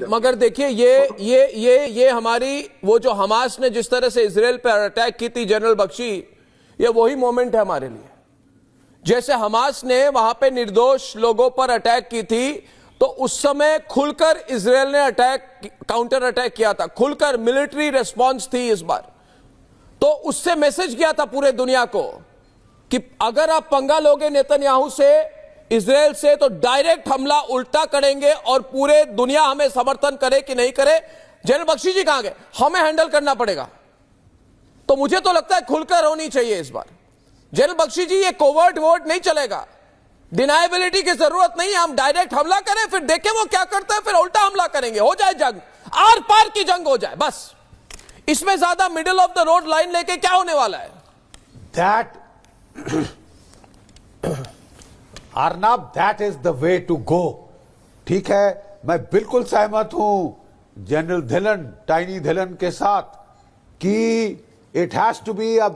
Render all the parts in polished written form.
मगर देखिए ये हमारी वो जो हमास ने जिस तरह से इजराइल पर अटैक की थी जनरल बख्शी, ये वही मोमेंट है हमारे लिए। जैसे हमास ने वहां पे निर्दोष लोगों पर अटैक की थी, तो उस समय खुलकर इजराइल ने काउंटर अटैक किया था, खुलकर मिलिट्री रिस्पांस थी इस बार। तो उससे मैसेज गया था पूरे दुनिया को कि अगर आप पंगा लोगे नेतन्याहू से, इजराइल से, तो डायरेक्ट हमला उल्टा करेंगे और पूरे दुनिया हमें समर्थन करे कि नहीं करे। जनरल बख्शी जी कहां गए? हमें हैंडल करना पड़ेगा। तो मुझे तो लगता है खुलकर होनी चाहिए इस बार। जनरल बख्शी जी, ये कोवर्ट वोट नहीं चलेगा, डिनाइबिलिटी की जरूरत नहीं है। हम डायरेक्ट हमला करें, फिर देखें वो क्या करता है, फिर उल्टा हमला करेंगे, हो जाए जंग, आर पार की जंग हो जाए बस। इसमें ज्यादा middle of the road line लेके क्या होने वाला है? Arnab, that is the way to go. ठीक है, मैं बिल्कुल सहमत हूं जनरल धिलन, टाइनी धिलन के साथ कि it has to be a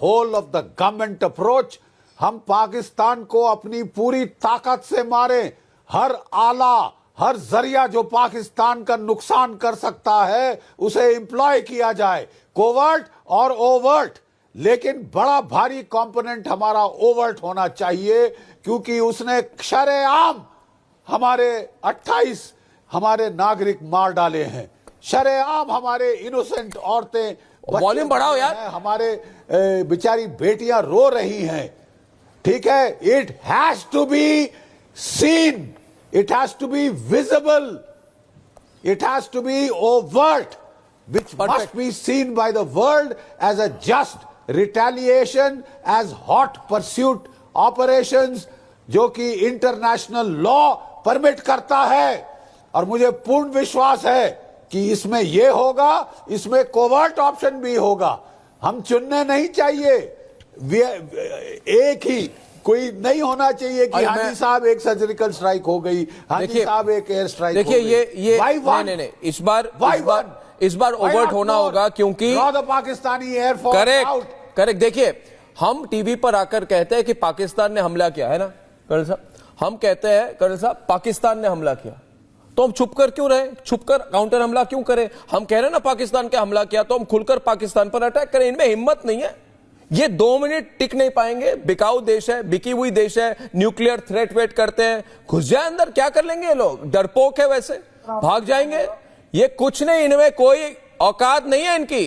whole of the government approach. हम पाकिस्तान को अपनी पूरी ताकत से मारे, हर आला, हर जरिया जो पाकिस्तान का नुकसान कर सकता है उसे इंप्लॉय किया जाए, कोवर्ट और ओवर्ट। लेकिन बड़ा भारी कंपोनेंट हमारा ओवर्ट होना चाहिए, क्योंकि उसने शरेआम हमारे 28 हमारे नागरिक मार डाले हैं, शरेआम हमारे इनोसेंट औरतें, वॉल्यूम बढ़ाओ यार, हमारे बेचारी बेटियां रो रही हैं। ठीक है, it has to be seen, it has to be visible, it has to be overt, which must be seen by the world as a just retaliation, as hot pursuit operations जो कि इंटरनेशनल लॉ परमिट करता है। और मुझे पूर्ण विश्वास है कि इसमें यह होगा, इसमें कोवर्ट ऑप्शन भी होगा। हम चुनने नहीं चाहिए, एक ही कोई नहीं होना चाहिए कि हाजी साहब एक सर्जिकल स्ट्राइक हो गई, हाजी साहब एक एयर स्ट्राइक हो गई। देखिए ये नहीं, इस बार ओवर्ट होना होगा, क्योंकि पाकिस्तानी एयरफोर्स करेक्ट। देखिए, हम टीवी पर आकर कहते हैं कि पाकिस्तान ने हमला किया है ना कर्नल साहब, हम कहते हैं कर्नल साहब पाकिस्तान ने हमला किया, तो हम छुप कर क्यों रहे? छुप कर काउंटर हमला क्यों करें? हम कह रहे हैं ना पाकिस्तान के हमला किया, तो हम खुलकर पाकिस्तान पर अटैक करें। इनमें हिम्मत नहीं है, ये 2 मिनट टिक नहीं पाएंगे। बिकाऊ देश है, बिकी हुई देश है, न्यूक्लियर थ्रेट वेट करते हैं, घुस जाए अंदर, क्या कर लेंगे ये लोग? डरपोक है, वैसे भाग जाएंगे। ये कुछ नहीं, इनमें कोई औकात नहीं है इनकी,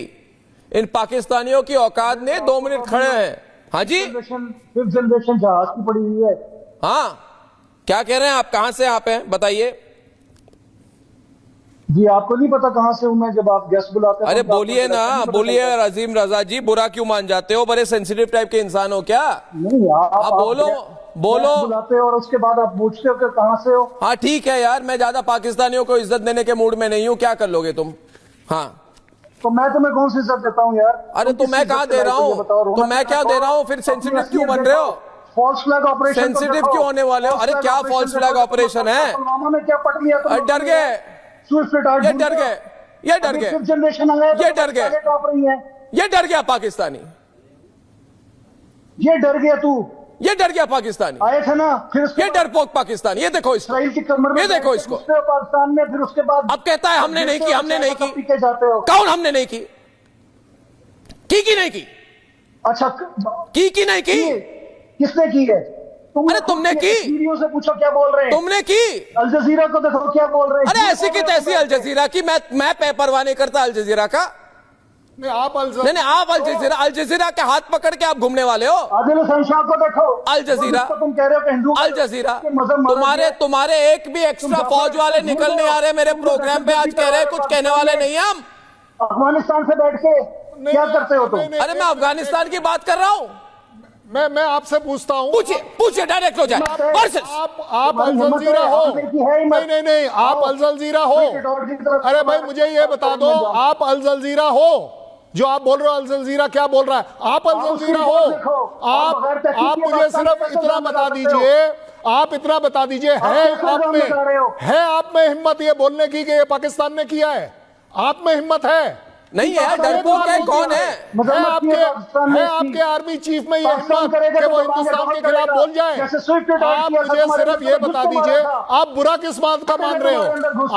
इन पाकिस्तानियों की औकात ने 2 मिनट खड़े हैं। हाँ जी, फिफ्थ जनरेशन जहाज की पड़ी हुई है। हाँ, क्या कह रहे हैं आप? कहां से आप हैं बताइए जी? आपको नहीं पता कहां से हूं मैं जब आप गेस्ट बुलाते हैं? अरे बोलिए ना, बोलिए अजीम रजा जी, बुरा क्यों मान जाते हो? बड़े सेंसिटिव टाइप के इंसान हो क्या? नहीं, आप बोलो बुलाते हो और उसके बाद आप पूछते हो कि कहां से हो। हाँ ठीक है यार, मैं ज्यादा पाकिस्तानियों को इज्जत देने के मूड में नहीं हूँ, क्या कर लोगे तुम? हाँ, तो मैं तुम्हें कौन सी इज्जत देता हूँ यार? अरे तो मैं कहाँ दे रहा हूँ? तो मैं क्या दे रहा हूँ? फिर सेंसिटिव क्यों बन रहे हो? फॉल्स फ्लैग ऑपरेशन सेंसिटिव क्यों होने वाले हो? अरे क्या फॉल्स फ्लैग ऑपरेशन है? पुलवामा में क्या पट लिया? डर गए, ये डर गए, ये डर गए, जनरेशन ये डर गए, ये डर गया पाकिस्तानी, ये डर गया तू, ये डर गया पाकिस्तानी, आए थे ना फिर ये डरपोक पाकिस्तानी। ये देखो इसको, इसराइल की कमर में, ये देखो इसको, पाकिस्तान में, फिर उसके बाद अब कहता है हमने नहीं की, हमने नहीं की। के जाते हो। कौन हमने नहीं की? नहीं की? अच्छा, की नहीं की? किसने की है? अरे तुमने की? वीडियो से पूछो क्या बोल रहे हैं। तुमने की? अल जजीरा को देखो क्या बोल रहे हैं। अरे ऐसी की तैसी अल जजीरा की, मैं परवाह नहीं करता अल जजीरा का। नहीं, आप अल जजीरा के हाथ पकड़ के आप घूमने वाले हो। आदिल हसन शाह को देखो। अल जजीरा, तुम कह रहे हो कि हिंदू अल जजीरा, तुम्हारे एक भी एक्स्ट्रा फौज वाले निकल नहीं आ रहे मेरे प्रोग्राम पे। आज कह रहे हैं कुछ कहने वाले नहीं है हम। अफगानिस्तान से बैठ के क्या करते हो तुम? अरे मैं अफगानिस्तान की बात कर रहा हूँ। मैं आपसे पूछता हूँ, पूछिए डायरेक्ट हो जाए। आप अल जजीरा हो? नहीं, आप अल जजीरा हो? अरे भाई मुझे ये बता दो, आप अल जजीरा हो? जो आप बोल रहे हो अल जजीरा क्या बोल रहा है? आप अल जजीरा हो? आप मुझे सिर्फ इतना बता दीजिए, आप इतना बता दीजिए, है आप में हिम्मत ये बोलने की कि ये पाकिस्तान ने किया है? आप में हिम्मत है? नहीं है, डरपोक है, कौन है? है आपके आर्मी चीफ में ये हिम्मत कि वो हिंदुस्तान के खिलाफ बोल जाए? आप मुझे सिर्फ ये बता दीजिए, आप बुरा किस बात का मान रहे हो?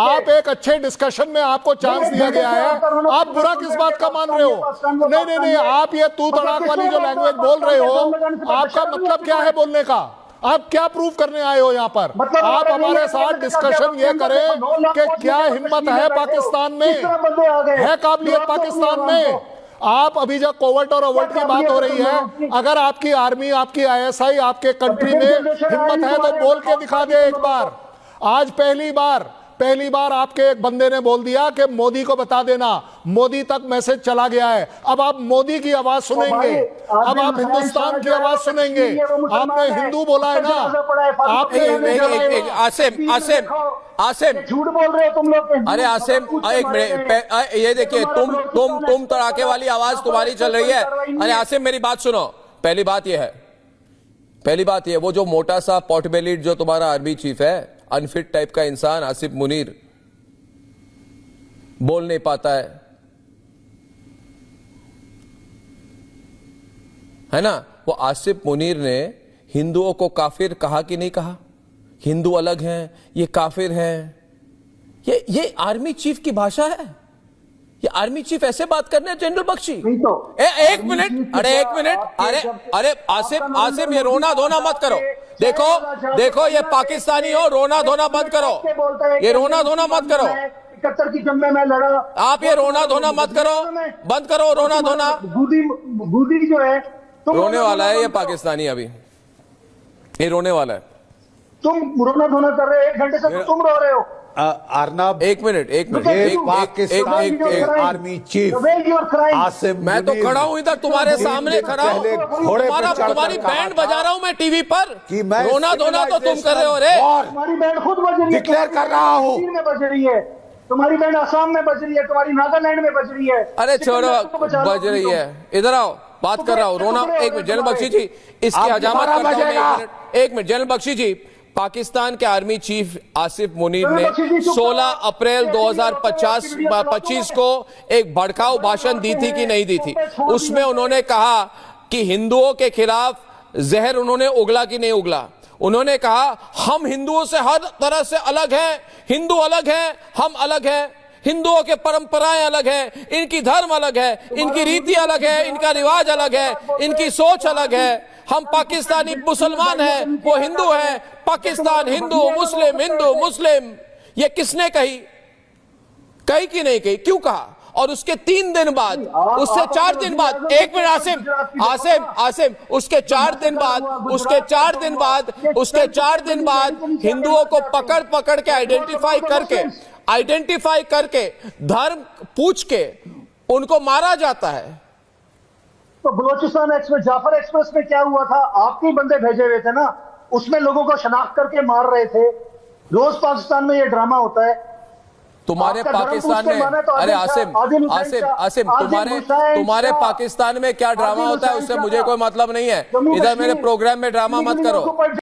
आप एक अच्छे डिस्कशन में आपको चांस दिया गया है, आप बुरा किस बात का मान रहे हो? नहीं नहीं नहीं, आप ये तू तड़ाक वाली जो लैंग्वेज बोल रहे हो, आपका मतलब क्या है बोलने का? आप क्या प्रूफ करने आए हो यहाँ पर? आप हमारे साथ डिस्कशन ये करें कि क्या हिम्मत है पाकिस्तान में, है काबिलियत पाकिस्तान में? आप अभी जब कोवर्ट और ओवर्ट की बात हो रही है, अगर आपकी आर्मी, आपकी आईएसआई, आपके कंट्री में हिम्मत है तो बोल के दिखा दे एक बार। आज पहली बार आपके एक बंदे ने बोल दिया कि मोदी को बता देना, मोदी तक मैसेज चला गया है। अब आप मोदी की आवाज सुनेंगे, अब आप हिंदुस्तान की आवाज सुनेंगे। आपने हिंदू बोला है ना, आपने आसिम झूठ बोल रहे हो तुम लोग। अरे आसिम, एक मिनट, ये देखिए, तुम तड़ाके वाली आवाज तुम्हारी चल रही है। अरे आसिम, मेरी बात सुनो। पहली बात ये है, वो जो मोटा सा पॉटबेलिड जो तुम्हारा आर्मी चीफ है, अनफिट टाइप का इंसान आसिफ मुनीर, बोल नहीं पाता है ना? वो आसिफ मुनीर ने हिंदुओं को काफिर कहा कि नहीं कहा? हिंदू अलग हैं, ये काफिर हैं। ये आर्मी चीफ की भाषा है? ये आर्मी चीफ ऐसे बात करने हैं जनरल बख्शी? एक मिनट, अरे आसिम, ये रोना धोना मत करो। देखो ये पाकिस्तानी हो, रोना धोना बंद करो। ये रोना धोना मत करो। 71 की जंग में मैं लड़ा। आप ये रोना धोना मत करो, बंद करो रोना धोना। गुदी जो है, रोने वाला है ये पाकिस्तानी, अभी ये रोने वाला है। तुम रोना धोना कर रहे हो, 1 घंटे से तुम रो रहे हो। अर्नब, एक मिनट, आर्मी चीफ आसिम, मैं तो खड़ा हूं इधर तुम्हारे सामने खड़ा हूं, तुम्हारी बैंड बजा रहा हूं मैं टीवी पर। रोना धोना तो तुम कर रहे हो रे। तुम्हारी बैंड खुद बज रही है, डिक्लेयर कर रहा हूं, में बज रही है। तुम्हारी बैंड असम में बज रही है, तुम्हारी नागालैंड में बज रही है। अरे छोड़ो, बज रही है, इधर आओ, बात कर रहा हूं। रोना, एक मिनट जनरल बख्शी जी, इसकी हजामत करता हूं। एक मिनट जनरल बख्शी जी, पाकिस्तान के आर्मी चीफ आसिफ मुनीर ने 16 अप्रैल 2025 को एक भड़काऊ भाषण दी थी कि नहीं दी थी? उसमें उन्होंने कहा कि हिंदुओं के खिलाफ जहर उन्होंने उगला कि नहीं उगला? उन्होंने कहा हम हिंदुओं से हर तरह से अलग हैं, हिंदू अलग हैं, हम अलग हैं, हिंदुओं के परंपराएं अलग हैं, इनकी धर्म अलग है, इनकी रीति अलग है, इनका रिवाज अलग है, इनकी सोच अलग है। हम पाकिस्तानी मुसलमान हैं, वो हिंदू हैं। पाकिस्तान हिंदू मुस्लिम, ये किसने कही कि नहीं कही? क्यों कहा? और उसके 3 दिन बाद, उससे 4 दिन बाद, एक मिनट आसिम, उसके 4 दिन बाद हिंदुओं को पकड़ के आइडेंटिफाई करके धर्म पूछ के उनको मारा जाता है। तो बलोचिस्तान एक्सप्रेस, जाफर एक्सप्रेस में क्या हुआ था? आपके बंदे भेजे हुए थे ना, उसमें लोगों को शनाख्त करके मार रहे थे। रोज पाकिस्तान में ये ड्रामा होता है। तुम्हारे पाकिस्तान में, अरे आसिम, तुम्हारे पाकिस्तान में क्या ड्रामा होता है उससे मुझे कोई मतलब नहीं है। इधर मेरे प्रोग्राम में ड्रामा मत करो।